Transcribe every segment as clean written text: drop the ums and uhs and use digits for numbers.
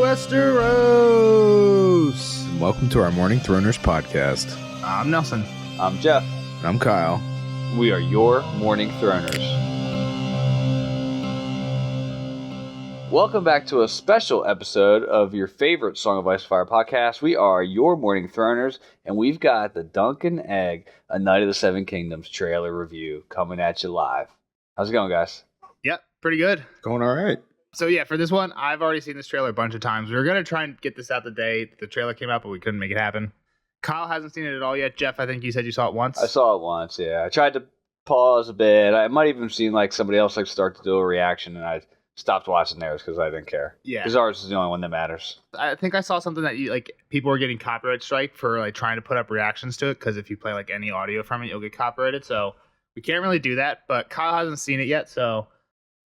Westeros! And welcome to our Morning Throners podcast. I'm Nelson. I'm Jeff. And I'm Kyle. We are your Morning Throners. Welcome back to a special episode of your favorite Song of Ice and Fire podcast. We are your Morning Throners, and we've got the Duncan Egg, A Night of the Seven Kingdoms trailer review coming at you live. How's it going, guys? Yep, pretty good. Going all right. So yeah, for this one, I've already seen this trailer a bunch of times. We were going to try and get this out the day the trailer came out, but we couldn't make it happen. Kyle hasn't seen it at all yet. Jeff, I think you said you saw it once. I saw it once, yeah. I tried to pause a bit. I might even seen like somebody else like start to do a reaction, and I stopped watching theirs because I didn't care. Yeah. Because ours is the only one that matters. I think I saw something that people were getting copyright strike for like trying to put up reactions to it, because if you play like any audio from it, you'll get copyrighted. So we can't really do that, but Kyle hasn't seen it yet, so...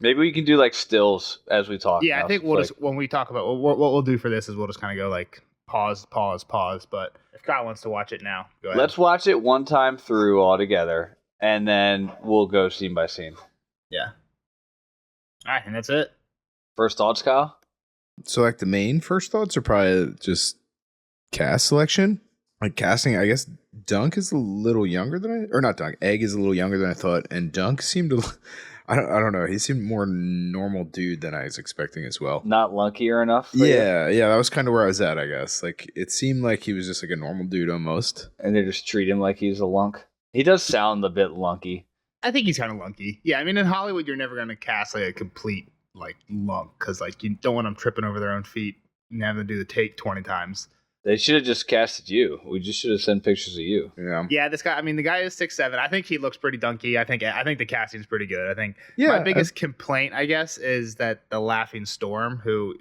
Maybe we can do like stills as we talk. Yeah, I think we'll just, when we talk about what we'll do for this is we'll just kind of go like pause. But if Kyle wants to watch it now, go ahead. Let's watch it one time through all together, and then we'll go scene by scene. Yeah. All right, and that's it. First thoughts, Kyle? So like the main first thoughts are probably just cast selection. Like casting, I guess Dunk is a little younger than Egg is a little younger than I thought, and Dunk seemed to... I don't know. He seemed more normal dude than I was expecting as well. Not lunkier enough? Yeah, that was kind of where I was at, I guess. Like, it seemed like he was just like a normal dude almost. And they just treat him like he's a lunk. He does sound a bit lunky. I think he's kind of lunky. Yeah, I mean, in Hollywood, you're never going to cast like a complete like lunk, because like you don't want them tripping over their own feet and having to do the take 20 times. They should have just casted you. We just should have sent pictures of you. Yeah, this guy, I mean, the guy is 6'7". I think he looks pretty dunky. I think the casting's pretty good. I think my biggest complaint, I guess, is that the Laughing Storm, who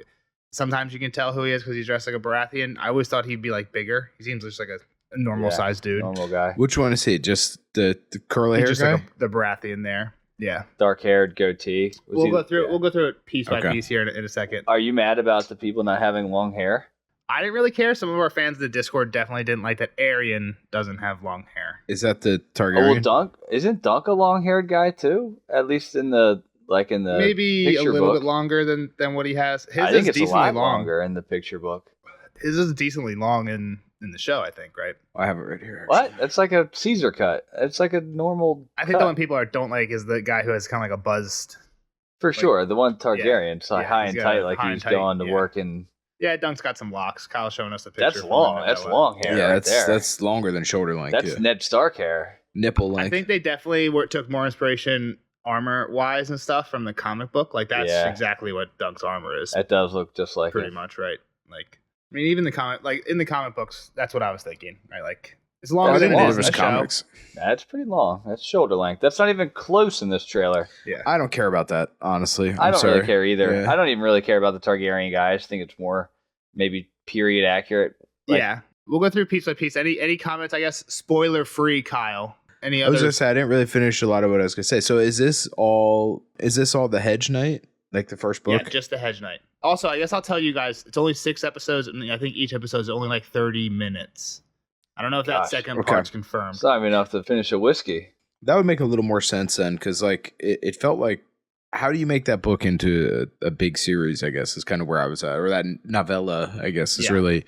sometimes you can tell who he is because he's dressed like a Baratheon. I always thought he'd be like bigger. He seems just like a normal sized dude. Normal guy. Which one is he? Just the curly hair just guy? like the Baratheon there. Yeah. Dark haired goatee. We'll go through it piece by piece here in a second. Are you mad about the people not having long hair? I didn't really care. Some of our fans in the Discord definitely didn't like that Aryan doesn't have long hair. Is that the Targaryen? Well, isn't Dunk a long-haired guy too? At least in the maybe a little bit longer than what he has. I think it's a lot longer in the picture book. His is decently long in the show, I think, right? I have it right here. Actually. What? It's like a Caesar cut. It's like a normal. I think the one people don't like is the guy who has kind of like a buzzed. For sure, the one Targaryen, it's like high and tight, like he's going to work in. Yeah, Dunk's got some locks. Kyle's showing us the picture. That's long. That's long hair. Yeah, right there. That's longer than shoulder length. That's Ned Stark hair. Nipple length. I think they definitely took more inspiration armor-wise and stuff from the comic book. Like, that's exactly what Dunk's armor is. That does look just like pretty much, right? Like, I mean, even in the comic books, that's what I was thinking, right? Like, as long as it is in the comics. That's pretty long. That's shoulder length. That's not even close in this trailer. Yeah, I don't care about that, honestly. I don't really care either. Yeah. I don't even really care about the Targaryen guy. I just think it's more maybe period accurate. Yeah, we'll go through piece by piece. Any comments? I guess spoiler free, Kyle. Any other? I was gonna say I didn't really finish a lot of what I was gonna say. So is this all the Hedge Knight, like the first book? Yeah, just the Hedge Knight. Also, I guess I'll tell you guys, it's only 6 episodes, and I think each episode is only like 30 minutes. I don't know if that second part's confirmed. It's not even enough to finish a whiskey. That would make a little more sense then, because like it felt like, how do you make that book into a big series, I guess, is kind of where I was at. Or that novella, I guess, is really...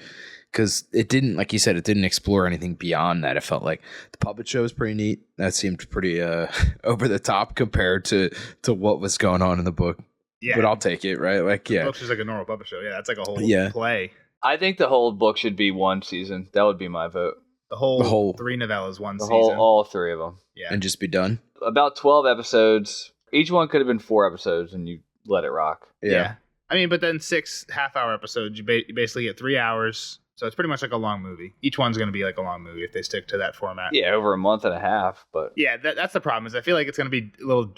Because it didn't, like you said, it didn't explore anything beyond that. It felt like the puppet show was pretty neat. That seemed pretty over the top compared to what was going on in the book. Yeah. But I'll take it, right? Like, the book's just like a normal puppet show. Yeah, that's like a whole play. I think the whole book should be one season. That would be my vote. The whole 3 novellas, one season. All 3 of them. Yeah. And just be done. About 12 episodes. Each one could have been 4 episodes, and you let it rock. Yeah. I mean, but then 6 half-hour episodes, you basically get 3 hours. So it's pretty much like a long movie. Each one's going to be like a long movie if they stick to that format. Yeah, over a month and a half. But yeah, that's the problem. Is I feel like it's going to be a little.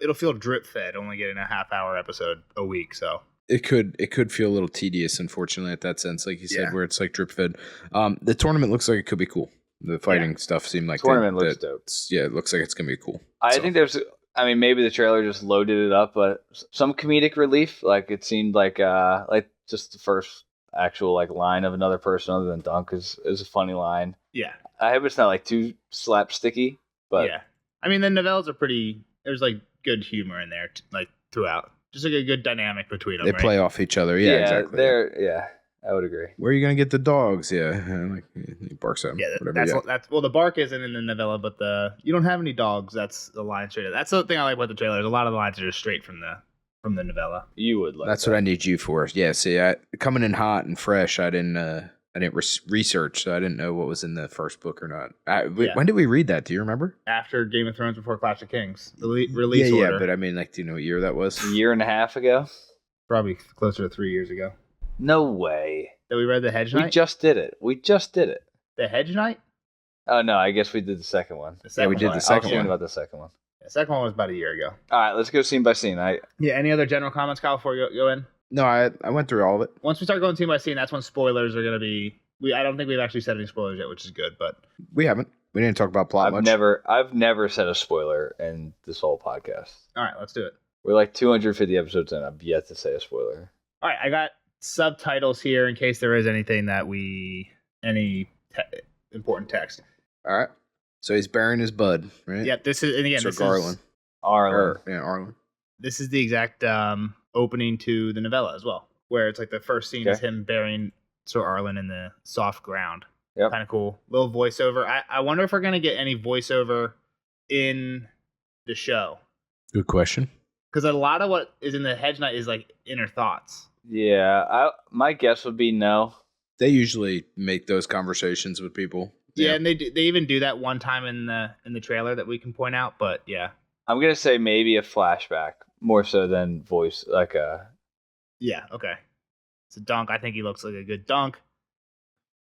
It'll feel drip fed, only getting a half-hour episode a week. So it could feel a little tedious, unfortunately, at that sense, like you said, where it's like drip fed. The tournament looks like it could be cool. The fighting stuff seemed like tournament looks dope. Yeah, it looks like it's going to be cool. I think there's. I mean, maybe the trailer just loaded it up, but some comedic relief. Like it seemed like just the first actual like line of another person other than Dunk is a funny line. Yeah. I hope it's not like too slapsticky, but yeah. I mean, the novellas are pretty. There's like good humor in there, like throughout. just like a good dynamic between them. They play off each other. Yeah, exactly. I would agree. Where are you gonna get the dogs? Yeah, and like he barks at him. Yeah, whatever. that's well, the bark isn't in the novella, but you don't have any dogs. That's the line straight. That's the thing I like about the trailer. A lot of the lines are just straight from the novella. You would like. That's what I need you for. Yeah. See, coming in hot and fresh. I didn't research, so I didn't know what was in the first book or not. When did we read that? Do you remember? After Game of Thrones, before Clash of Kings, the release order. Yeah, but I mean, like, do you know what year that was? A year and a half ago. Probably closer to 3 years ago. No way. That we read the Hedge Knight? We just did it. The Hedge Knight? Oh, no, I guess we did the second one. We did the second one. About the second one. The second one was about a year ago. All right, let's go scene by scene. Any other general comments, Kyle, before we go in? No, I went through all of it. Once we start going scene by scene, that's when spoilers are going to be... I don't think we've actually said any spoilers yet, which is good, but... We haven't. We didn't talk about plot much. I've never said a spoiler in this whole podcast. All right, let's do it. We're like 250 episodes in. I've yet to say a spoiler. All right, I got subtitles here in case there is anything that important text. All right. So he's burying his bud, right? Yep. This is, and again, Sir this Garland. Arlen. This is the exact opening to the novella as well, where it's like the first scene is him burying Sir Arlen in the soft ground. Yep. Kind of cool. Little voiceover. I wonder if we're gonna get any voiceover in the show. Good question. Because a lot of what is in the Hedge Knight is like inner thoughts. Yeah, my guess would be no. They usually make those conversations with people. Yeah, and they even do that one time in the trailer that we can point out. But yeah, I'm gonna say maybe a flashback more so than voice, like a. Yeah. Okay. It's a dunk. I think he looks like a good dunk.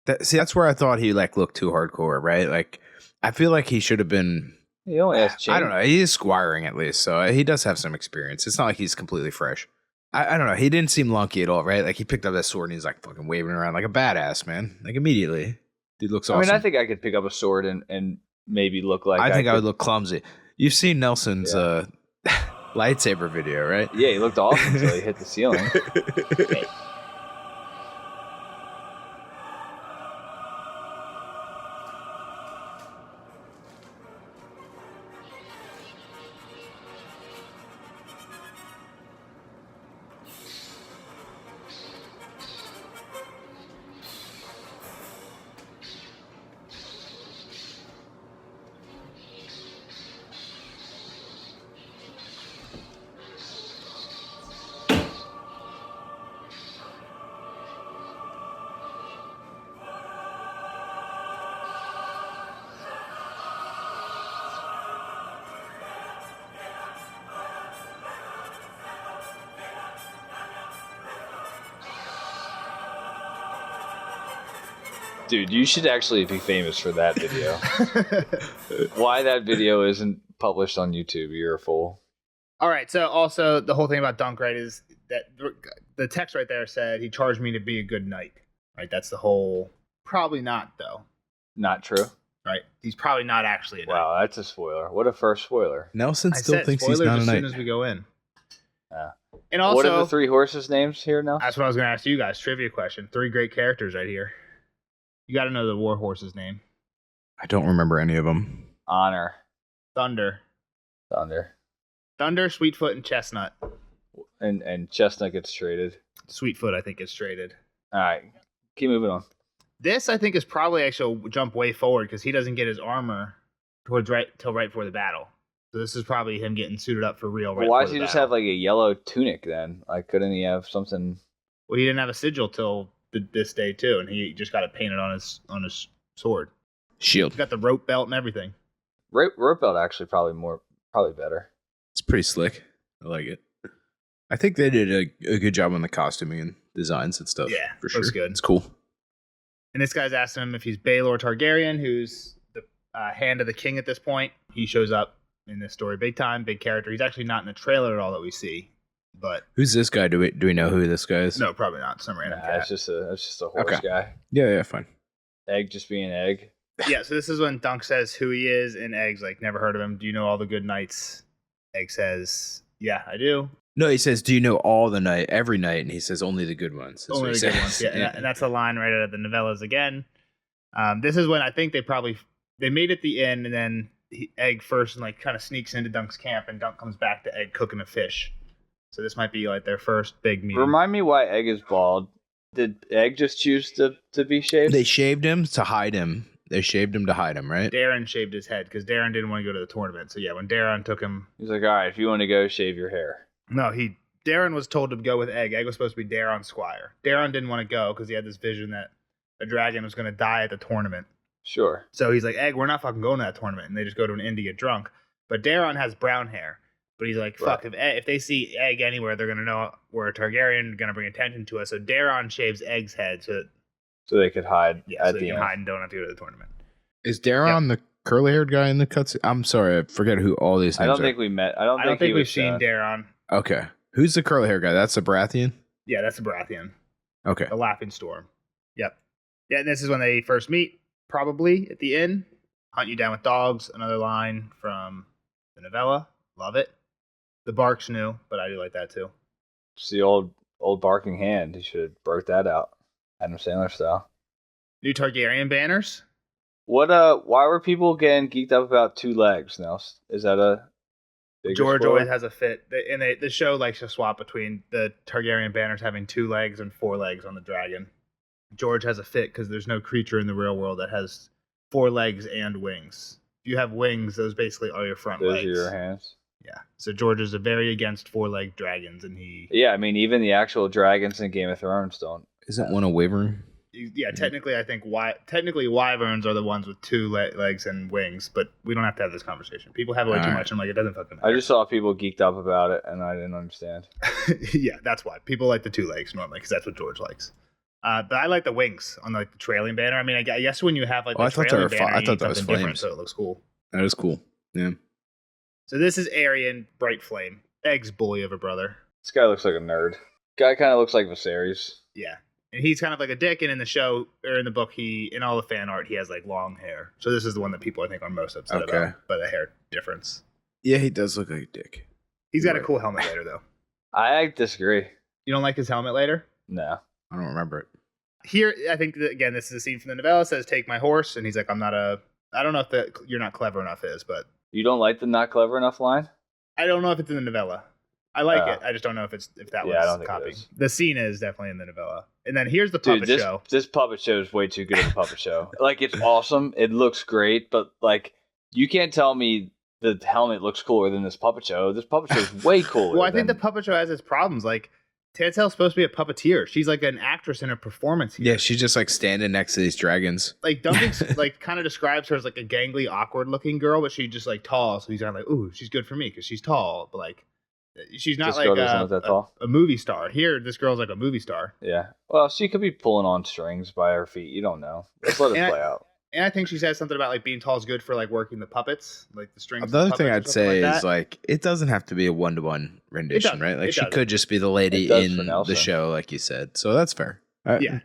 That's where I thought he looked too hardcore, right? Like, I feel like he should have been. He only has change. I don't know. He is squiring at least, so he does have some experience. It's not like he's completely fresh. I don't know. He didn't seem lunky at all, right? Like, he picked up that sword and he's like fucking waving around like a badass, man. Like, immediately. Dude looks awesome. I mean, I think I could pick up a sword and maybe look like. I think I would look clumsy. You've seen Nelson's lightsaber video, right? Yeah, he looked awesome until he hit the ceiling. Dude, you should actually be famous for that video. Why that video isn't published on YouTube, you're a fool. All right, so also the whole thing about Dunk, right, is that the text right there said he charged me to be a good knight. Right, that's the whole... Probably not, though. Not true? Right, he's probably not actually a knight. Wow, that's a spoiler. What a first spoiler. Nelson still thinks he's not a knight. As soon as we go in. And also, what are the three horses' names here now? That's what I was going to ask you guys. Trivia question. 3 great characters right here. You got to know the war horse's name. I don't remember any of them. Honor. Thunder, Sweetfoot, and Chestnut. And Chestnut gets traded. Sweetfoot, I think, gets traded. All right. Keep moving on. This, I think, is probably actually a jump way forward because he doesn't get his armor till right before the battle. So this is probably him getting suited up for real. Why does he just have like a yellow tunic then? Like, couldn't he have something? Well, he didn't have a sigil till this day too, and he just got it painted on his sword. Shield. He's got the rope belt and everything. Rope belt actually probably better. It's pretty slick. I like it. I think they did a good job on the costuming and designs and stuff. Yeah, for sure. Looks good. It's cool. And this guy's asking him if he's Baelor Targaryen, who's the hand of the king at this point. He shows up in this story big time, big character. He's actually not in the trailer at all that we see. But who's this guy? Do we know who this guy is? No, probably not. Some random cat. It's just a horse guy. Yeah, fine. Egg just being egg. Yeah, so this is when Dunk says who he is, and Egg's like, never heard of him. Do you know all the good knights? Egg says, yeah, I do. No, he says, do you know every night? And he says, only the good ones. That's only the good ones, yeah. And that's a line right out of the novellas again. This is when I think they made it the end, and then Egg first and like kind of sneaks into Dunk's camp, and Dunk comes back to Egg cooking a fish. So this might be like their first big meeting. Remind me why Egg is bald. Did Egg just choose to be shaved? They shaved him to hide him. They shaved him to hide him, right? Darren shaved his head because Darren didn't want to go to the tournament. So yeah, when Darren took him, he's like, all right, if you want to go, shave your hair. No, Darren was told to go with Egg. Egg was supposed to be Darren Squire. Darren didn't want to go because he had this vision that a dragon was going to die at the tournament. Sure. So he's like, Egg, we're not fucking going to that tournament. And they just go to an inn to get drunk. But Darren has brown hair. But he's like, fuck, if they see Egg anywhere, they're going to know we're a Targaryen, going to bring attention to us. So Darren shaves Egg's head so they could hide so they can hide and don't have to go to the tournament. Is Darren the curly-haired guy in the cutscene? I'm sorry, I forget who all these names are. I don't think we met. I don't think we've seen Darren. Okay. Who's the curly-haired guy? That's the Baratheon? Yeah, that's the Baratheon. Okay. The Laughing Storm. Yep. Yeah, and this is when they first meet, probably at the inn. Hunt you down with dogs. Another line from the novella. Love it. The bark's new, but I do like that too. It's the old barking hand. He should have broke that out. Adam Sandler style. New Targaryen banners. What? Why were people getting geeked up about 2 legs now? Is that a George always has a fit, and the show likes to swap between the Targaryen banners having 2 legs and 4 legs on the dragon. George has a fit because there's no creature in the real world that has 4 legs and wings. If you have wings, those basically are your front legs. Those are your hands. Yeah. So George is very against 4-legged dragons, and he. Yeah, I mean, even the actual dragons in Game of Thrones don't. Isn't one a wyvern? Yeah, technically, I think wyverns are the ones with 2 legs and wings, but we don't have to have this conversation. People have way too much. I'm like, it doesn't fucking matter. I just saw people geeked up about it, and I didn't understand. Yeah, that's why people like the 2 legs normally, because that's what George likes. But I like the wings on like the trailing banner. I mean, I guess when you have like the trailing banner, I thought that was flames, so it looks cool. That is cool. Yeah. So this is Aryan Bright Flame, Egg's bully of a brother. This guy looks like a nerd. Guy kind of looks like Viserys. Yeah. And he's kind of like a dick, and in the show, or in the book, in all the fan art, he has like long hair. So this is the one that people I think are most upset about, by the hair difference. Yeah, he does look like a dick. He's got a cool helmet later, though. I disagree. You don't like his helmet later? No. I don't remember it. Here, I think, again, this is a scene from the novella. It says, take my horse, and he's like, I don't know if the you're not clever enough is, but... You don't like the not clever enough line? I don't know if it's in the novella. I like it. I just don't know if that was copy. The scene is definitely in the novella. And then here's the puppet show. This puppet show is way too good of a puppet show. Like, it's awesome. It looks great, but like, you can't tell me the helmet looks cooler than this puppet show. This puppet show is way cooler. Well, I think the puppet show has its problems. Like, Tantel's supposed to be a puppeteer. She's like an actress in a performance here. Yeah, she's just like standing next to these dragons. Like Duncan like kind of describes her as like a gangly, awkward looking girl, but she's just like tall. So he's kind of like, ooh, she's good for me because she's tall. But like, she's not like a movie star. Here, this girl's like a movie star. Yeah. Well, she could be pulling on strings by her feet. You don't know. Let's let it play out. And I think she says something about like being tall is good for like working the puppets, like the strings. The other thing I'd say is like it doesn't have to be a 1-to-1 rendition, right? Like she could just be the lady in the show, like you said. So that's fair. I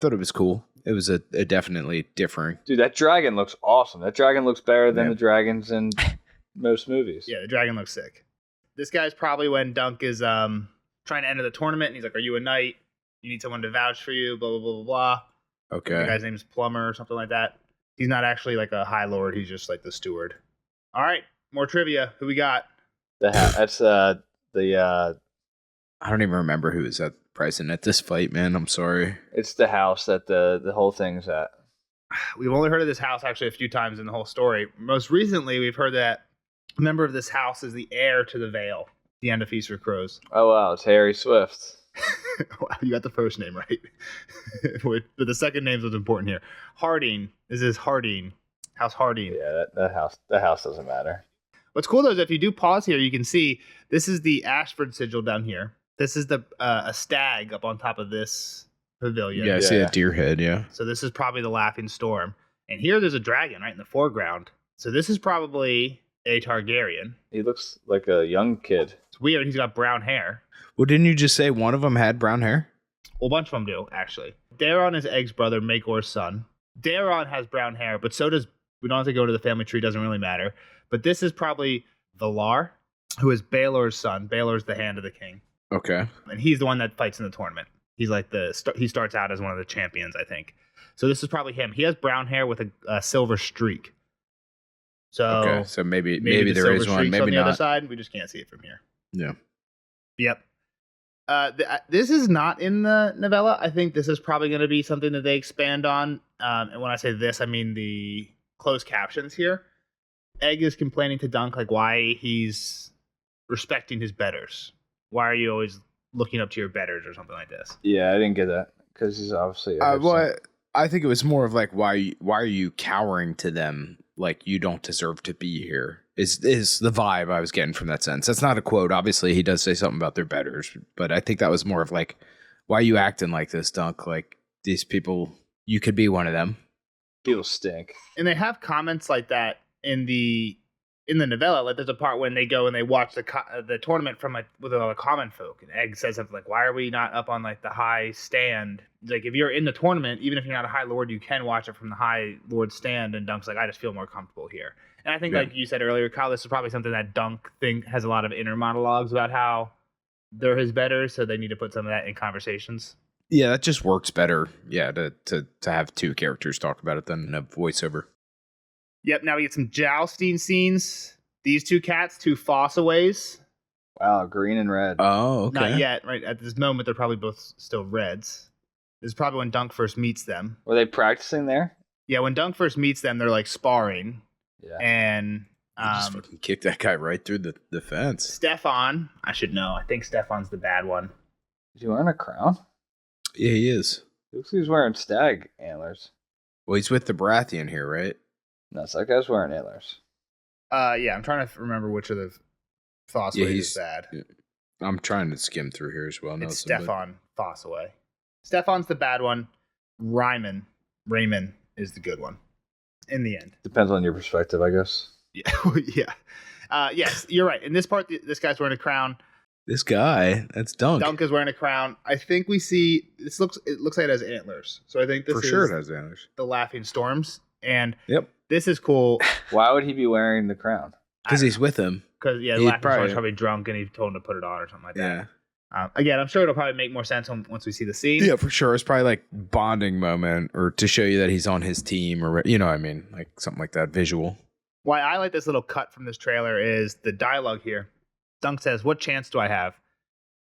thought it was cool. It was a definitely differing. Dude, that dragon looks awesome. That dragon looks better than the dragons in most movies. Yeah, the dragon looks sick. This guy's probably when Dunk is trying to enter the tournament, and he's like, "Are you a knight? You need someone to vouch for you." Blah blah blah blah blah. Okay. The guy's name's Plumber or something like that. He's not actually like a high lord. He's just like the steward. All right, more trivia. Who we got? That's the. I don't even remember who was present at this fight, man. I'm sorry. It's the house that the whole thing's at. We've only heard of this house actually a few times in the whole story. Most recently, we've heard that a member of this house is the heir to the Vale. The end of Feast for Crows. Oh wow, it's Harry Swift. Wow, you got the first name right. But the second name's what's important here. Harding. This is Harding. House Harding. Yeah, that house doesn't matter. What's cool though is if you do pause here, you can see this is the Ashford sigil down here. This is the a stag up on top of this pavilion. Yeah, I see a deer head, yeah. So this is probably the Laughing Storm. And here there's a dragon right in the foreground. So this is probably a Targaryen. He looks like a young kid. It's weird. He's got brown hair. Well, didn't you just say one of them had brown hair? Well, a bunch of them do, actually. Daeron is Egg's brother, Maegor's son. Daeron has brown hair, but so does... We don't have to go to the family tree. Doesn't really matter. But this is probably Valar, who is Baelor's son. Baelor's the hand of the king. Okay. And he's the one that fights in the tournament. He's like he starts out as one of the champions, I think. So this is probably him. He has brown hair with a silver streak. So okay, so maybe there is one, maybe on the not. other side. We just can't see it from here. Yeah. Yep. This is not in the novella. I think this is probably going to be something that they expand on. And when I say this, I mean the closed captions here. Egg is complaining to Dunk like why he's respecting his betters. Why are you always looking up to your betters or something like this? Yeah, I didn't get that because he's obviously. Well, I think it was more of like why are you cowering to them? Like you don't deserve to be here. Is the vibe I was getting from that sentence. That's not a quote. Obviously, he does say something about their betters, but I think that was more of like, why are you acting like this, Dunk? Like these people, you could be one of them. People stink. And they have comments like that in the novella. Like there's a part when they go and they watch the tournament from with all the common folk, and Egg says something like, "Why are we not up on like the high stand? Like if you're in the tournament, even if you're not a High Lord, you can watch it from the High Lord stand." And Dunk's like, "I just feel more comfortable here." And I think, like you said earlier, Kyle, this is probably something that Dunk has a lot of inner monologues about how they're his betters, so they need to put some of that in conversations. Yeah, that just works better. Yeah, to have two characters talk about it than a voiceover. Yep, now we get some jousting scenes. These two cats, two Fossaways. Wow, green and red. Oh, okay. Not yet, right? At this moment, they're probably both still reds. This is probably when Dunk first meets them. Were they practicing there? Yeah, when Dunk first meets them, they're like sparring. Yeah. And just fucking kicked that guy right through the fence. Stefan, I should know. I think Stefan's the bad one. Is he wearing a crown? Yeah, he is. Looks like he's wearing stag antlers. Well, he's with the Baratheon here, right? No, that guy's wearing antlers. Yeah, I'm trying to remember which of the Fossaways is bad. Yeah. I'm trying to skim through here as well. It's Stefan Fossaway. Stefan's the bad one. Raymond is the good one. In the end. Depends on your perspective, I guess. Yeah. Yeah. Yes, you're right. In this part, this guy's wearing a crown. This guy, that's Dunk. Dunk is wearing a crown. I think we see it looks like it has antlers. So I think this for is sure it has antlers. The Laughing Storms. And yep. This is cool. Why would he be wearing the crown? Because he's with him. Because the Laughing Storm's probably drunk and he told him to put it on or something like that. Yeah. Again, I'm sure it'll probably make more sense once we see the scene. Yeah, for sure. It's probably like bonding moment or to show you that he's on his team or, you know what I mean? Like something like that, visual. Why I like this little cut from this trailer is the dialogue here. Dunk says, "What chance do I have?"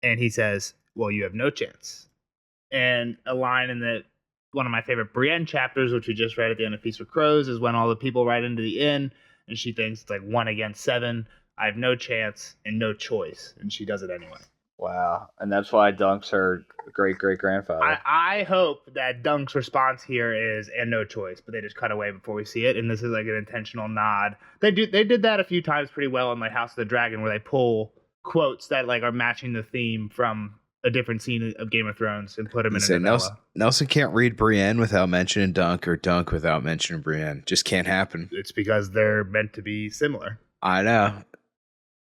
And he says, "Well, you have no chance." And a line in one of my favorite Brienne chapters, which we just read at the end of Feast with Crows, is when all the people ride into the inn and she thinks it's like 1 against 7. I have no chance and no choice. And she does it anyway. Wow. And that's why Dunk's her great-great-grandfather. I hope that Dunk's response here is, and no choice, but they just cut away before we see it. And this is like an intentional nod. They did that a few times pretty well in like House of the Dragon, where they pull quotes that like are matching the theme from a different scene of Game of Thrones and put them in a novella. Nelson can't read Brienne without mentioning Dunk or Dunk without mentioning Brienne. Just can't happen. It's because they're meant to be similar. I know.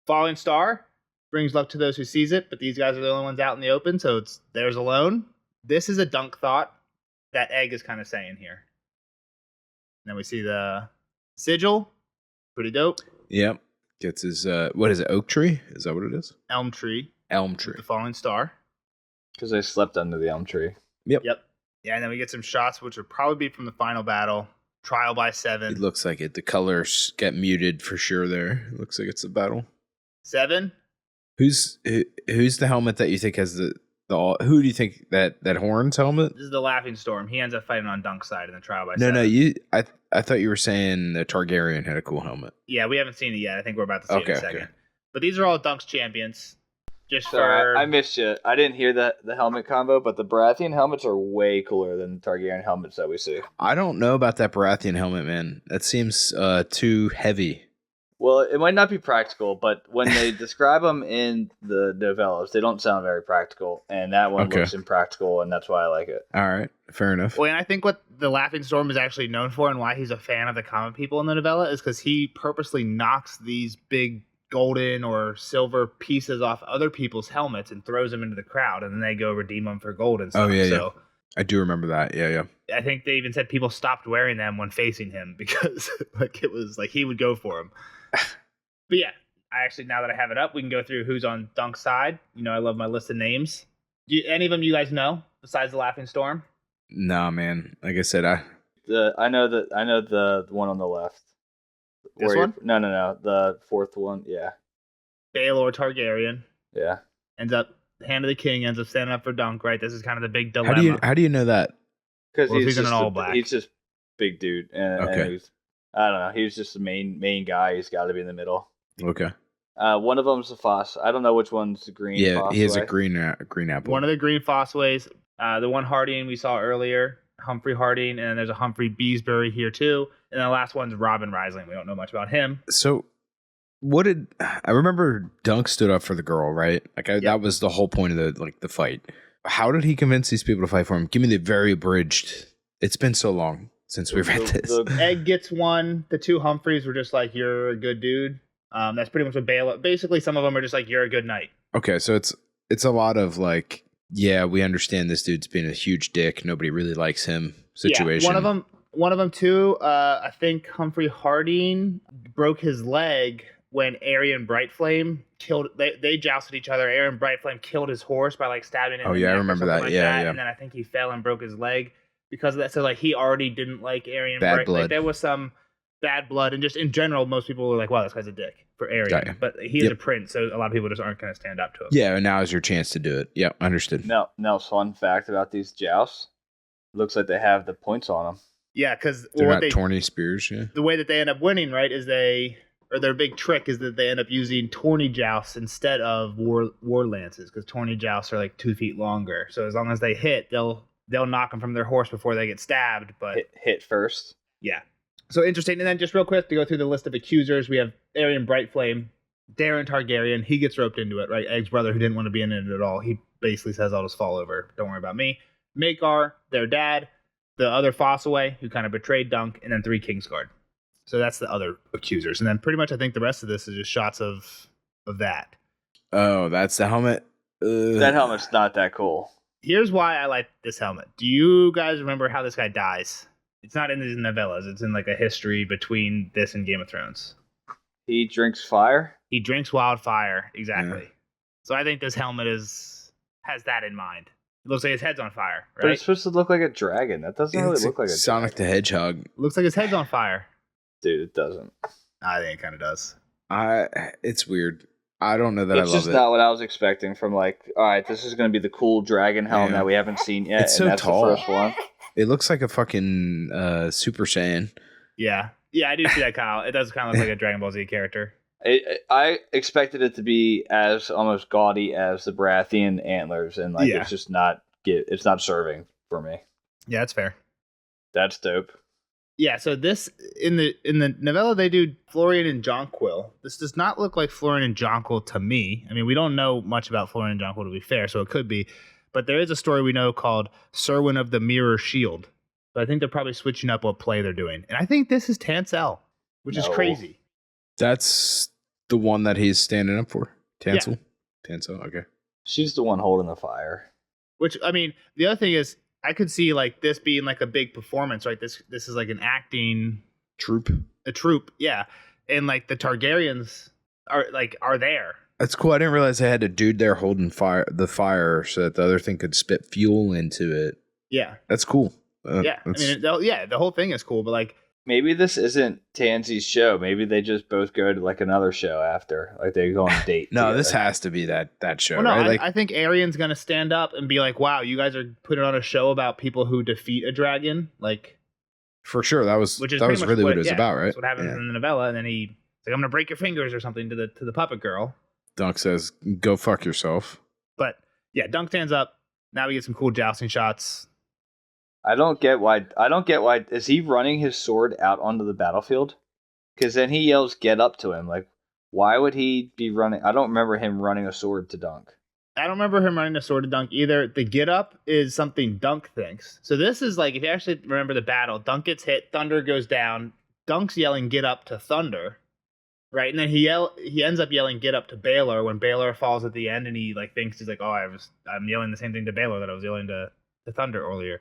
Falling Star brings luck to those who seize it, but these guys are the only ones out in the open, so it's theirs alone. This is a Dunk thought that Egg is kind of saying here. And then we see the sigil. Pretty dope. Yep. Gets his, what is it, oak tree? Is that what it is? Elm tree. The falling star. Because they slept under the elm tree. Yep. Yeah, and then we get some shots, which would probably be from the final battle. Trial by 7. It looks like it. The colors get muted for sure there. It looks like it's a battle. 7? Who's the helmet that you think has the who do you think that Horn's helmet? This is the Laughing Storm. He ends up fighting on Dunk's side in the Trial by 7. No, I thought you were saying the Targaryen had a cool helmet. Yeah, we haven't seen it yet. I think we're about to see it in a second. Okay. But these are all Dunk's champions. I missed you. I didn't hear the helmet combo, but the Baratheon helmets are way cooler than the Targaryen helmets that we see. I don't know about that Baratheon helmet, man. That seems too heavy. Well, it might not be practical, but when they describe them in the novellas, they don't sound very practical, and that one looks impractical, and that's why I like it. All right, fair enough. Well, and I think what the Laughing Storm is actually known for and why he's a fan of the common people in the novella is because he purposely knocks these big golden or silver pieces off other people's helmets and throws them into the crowd, and then they go redeem them for gold and stuff. Oh, yeah, so, I do remember that. Yeah. I think they even said people stopped wearing them when facing him because like it was like he would go for them. But yeah, now that I have it up, we can go through who's on Dunk's side. You know, I love my list of names. Any of them you guys know besides the Laughing Storm? Nah, man. Like I said, I know the one on the left. This one? No. The fourth one, yeah. Baelor Targaryen. Yeah. Ends up Hand of the King ends up standing up for Dunk, right? This is kind of the big dilemma. How do you know that? Because he's in an all black. He's just big dude. And I don't know. He was just the main guy. He's got to be in the middle. Okay. One of them's a Foss. I don't know which one's the green. Yeah, Fossaway. he has a green apple. One of the green Fossaways. The one Harding we saw earlier, Humphrey Harding, and then there's a Humphrey Beesbury here too. And then the last one's Robin Risling. We don't know much about him. So, I remember Dunk stood up for the girl, right? That was the whole point of the fight. How did he convince these people to fight for him? Give me the very abridged. It's been so long since we read this. Egg gets one. The two Humphreys were just like, "You're a good dude." That's pretty much what Bale. Basically, some of them are just like, "You're a good knight." Okay, so it's a lot of like, yeah, we understand this dude's being a huge dick. Nobody really likes him. Situation. Yeah, one of them too. I think Humphrey Harding broke his leg when Arian Brightflame killed. They jousted each other. Arian Brightflame killed his horse by like stabbing him. Oh yeah, I remember that. Yeah. And then I think he fell and broke his leg because of that. So like he already didn't like Arian. Bad blood. Like, there was some bad blood, and just in general, most people were like, "Wow, this guy's a dick for Arian." Yeah. But he is a prince, so a lot of people just aren't going to stand up to him. Yeah, and now is your chance to do it. Yeah, understood. No, fun fact about these jousts. Looks like they have the points on them. Yeah, because they're not tourney spears. Yeah. The way that they end up winning, right, is their big trick is that they end up using tourney jousts instead of war lances, because tourney jousts are like 2 feet longer. So as long as they hit, they'll knock them from their horse before they get stabbed. But hit first. Yeah. So interesting. And then just real quick to go through the list of accusers, we have Arian Brightflame, Daeron Targaryen. He gets roped into it, right? Egg's brother, who didn't want to be in it at all. He basically says, "I'll just fall over. Don't worry about me." Maekar, their dad, the other Fossaway, who kind of betrayed Dunk, and then 3 Kingsguard. So that's the other accusers. And then pretty much I think the rest of this is just shots of that. Oh, that's the helmet? That helmet's not that cool. Here's why I like this helmet. Do you guys remember how this guy dies? It's not in these novellas. It's in like a history between this and Game of Thrones. He drinks fire? He drinks wildfire, exactly. Yeah. So I think this helmet has that in mind. It looks like his head's on fire, right? But it's supposed to look like a dragon. That doesn't really look like a Sonic the Hedgehog. Looks like his head's on fire. Dude, it doesn't. I think it kind of does. It's weird. I don't know that it's I love it. It's just not what I was expecting from like, all right, this is going to be the cool dragon helm that we haven't seen yet. It's so tall. The first one. It looks like a fucking Super Saiyan. Yeah. Yeah, I do see that, Kyle. It does kind of look like a Dragon Ball Z character. I expected it to be as almost gaudy as the Baratheon antlers, and like it's just not. It's not serving for me. Yeah, that's fair. That's dope. Yeah, so this in the novella they do Florian and Jonquil. This does not look like Florian and Jonquil to me. I mean, we don't know much about Florian and Jonquil, to be fair, so it could be. But there is a story we know called Serwyn of the Mirror Shield. So I think they're probably switching up what play they're doing. And I think this is Tansel, which is crazy. That's the one that he's standing up for? Tansel? Yeah. Tansel, okay. She's the one holding the fire. Which, I mean, the other thing is, I could see like this being like a big performance, right? This is like an acting troupe. A troupe, yeah. And like the Targaryens are there. That's cool. I didn't realize they had a dude there holding the fire so that the other thing could spit fuel into it. Yeah. That's cool. Yeah. I mean, the whole thing is cool, but like maybe this isn't Tansy's show. Maybe they just both go to like another show after. Like they go on a date. No, together. This has to be that show, well, no, right? I think Arian's going to stand up and be like, wow, you guys are putting on a show about people who defeat a dragon. Like, for sure. That was really what it was about, right? That's what happens in the novella. And then he's like, I'm going to break your fingers or something to the puppet girl. Dunk says, go fuck yourself. But yeah, Dunk stands up. Now we get some cool jousting shots. I don't get why. Is he running his sword out onto the battlefield? Because then he yells, "Get up!" to him. Like, why would he be running? I don't remember him running a sword to Dunk. I don't remember him running a sword to Dunk either. The get up is something Dunk thinks. So this is like, if you actually remember the battle, Dunk gets hit, Thunder goes down. Dunk's yelling, "Get up!" to Thunder, right? And then he ends up yelling, "Get up!" to Baelor when Baelor falls at the end, and he like thinks he's like, "Oh, I'm yelling the same thing to Baelor that I was yelling to Thunder earlier."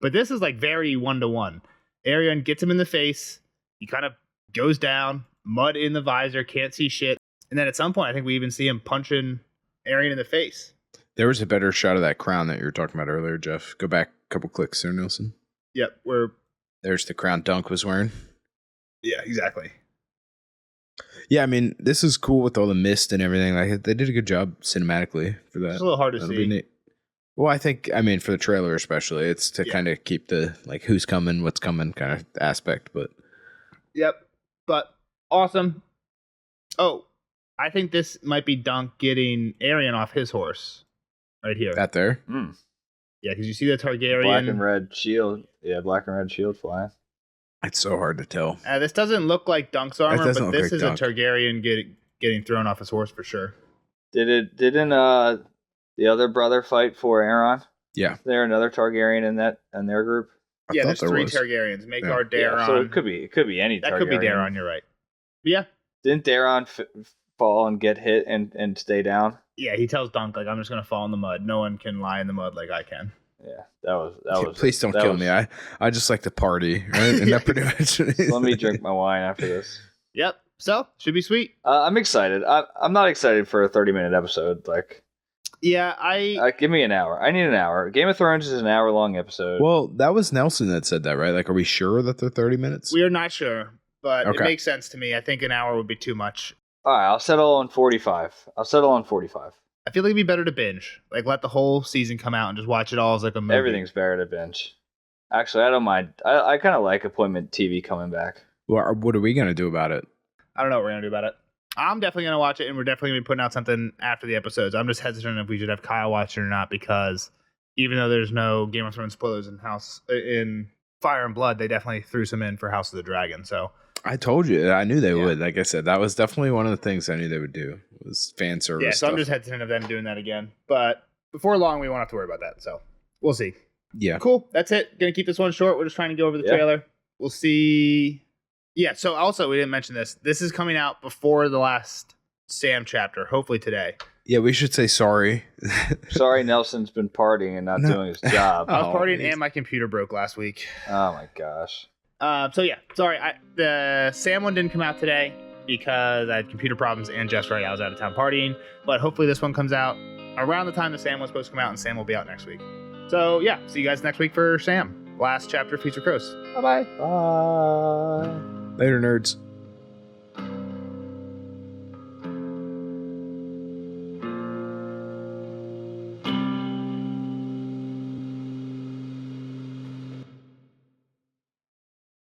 But this is like very 1-to-1. Arian gets him in the face. He kind of goes down, mud in the visor, can't see shit. And then at some point, I think we even see him punching Arian in the face. There was a better shot of that crown that you were talking about earlier, Jeff. Go back a couple clicks there, Nelson. Yep. There's the crown Dunk was wearing. Yeah, exactly. Yeah, I mean, this is cool with all the mist and everything. Like they did a good job cinematically for that. It's a little hard to That'll see. be neat. Well, I think, I mean, for the trailer especially, it's to kind of keep the like who's coming, what's coming kind of aspect. But but awesome. Oh, I think this might be Dunk getting Aerion off his horse right here. that there. Yeah, because you see the Targaryen Black and red shield. Yeah, black and red shield flying. It's so hard to tell. This doesn't look like Dunk's armor, but this like is Dunk. a Targaryen getting thrown off his horse for sure. Didn't the other brother fight for Aeron? Yeah. Is there another Targaryen in their group? I Yeah, thought there's there 3 was. Targaryens. Maekar, Daeron. Yeah, so it could be any that Targaryen. could be Daeron, you're right. But yeah. Didn't Daeron fall and get hit and stay down? Yeah, he tells Dunk, like, I'm just going to fall in the mud. No one can lie in the mud like I can. Yeah, that was. Please don't kill me. I just like to party, right? And that pretty much. Let me drink my wine after this. Yep. So, should be sweet. I'm excited. I'm not excited for a 30-minute episode. Like, yeah, give me an hour. I need an hour. Game of Thrones is an hour-long episode. Well, that was Nelson that said that, right? Like, are we sure that they're 30 minutes? we are not sure, but Okay. it makes sense to me. I think an hour would be too much. All right, I'll settle on 45. I feel like it'd be better to binge. Like, let the whole season come out and just watch it all as like a movie. Everything's better to binge. Actually, I don't mind. I kind of like appointment TV coming back. Well, what are we going to do about it? I don't know what we're going to do about it. I'm definitely going to watch it, and we're definitely going to be putting out something after the episodes. I'm just hesitant if we should have Kyle watch it or not, because even though there's no Game of Thrones spoilers in Fire and Blood, they definitely threw some in for House of the Dragon. So I told you. I knew they would. Like I said, that was definitely one of the things I knew they would do was fan service. yeah, so stuff. I'm just hesitant of them doing that again. But before long, we won't have to worry about that. So we'll see. Yeah. Cool. That's it. Gonna keep this one short. We're just trying to go over the trailer. We'll see. Yeah. So also, we didn't mention this. This is coming out before the last Sam chapter. Hopefully today. Yeah, we should say sorry. Sorry, Nelson's been partying and not doing his job. I was partying and my computer broke last week. Oh my gosh. So yeah, sorry. The Sam one didn't come out today because I had computer problems and just right. I was out of town partying. But hopefully this one comes out around the time the Sam was supposed to come out, and Sam will be out next week. So yeah, see you guys next week for Sam. Last chapter, Feature Crows. Bye-bye. Bye. Later, nerds.